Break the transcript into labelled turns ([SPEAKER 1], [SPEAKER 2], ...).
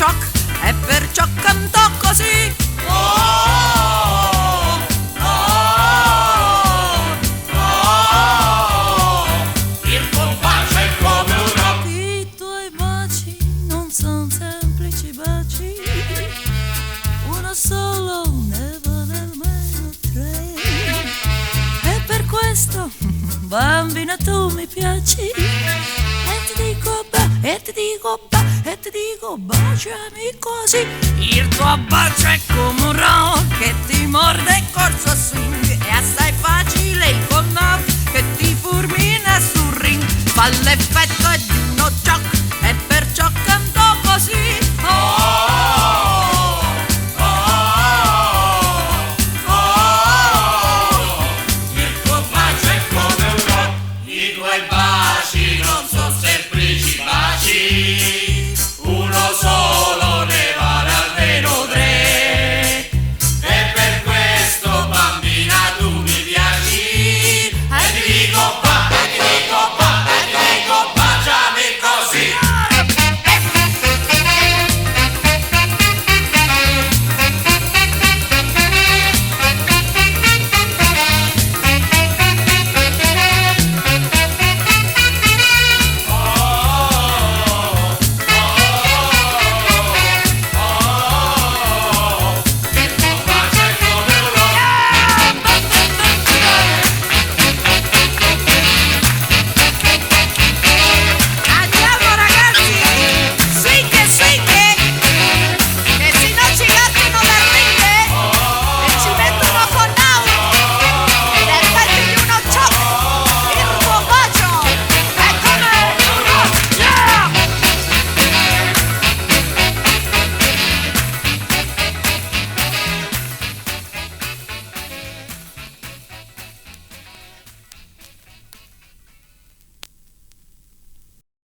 [SPEAKER 1] ciocc, e perciò cantò così. Oh, oh, oh, il tuo bacio è come un rock.
[SPEAKER 2] I tuoi baci non son semplici baci, uno solo ne vale almeno tre. E per questo, bambina, tu mi piaci, e ti dico e ti dico e ti dico baciami così.
[SPEAKER 1] Il tuo bacio è come un rock che ti morde corso a swing e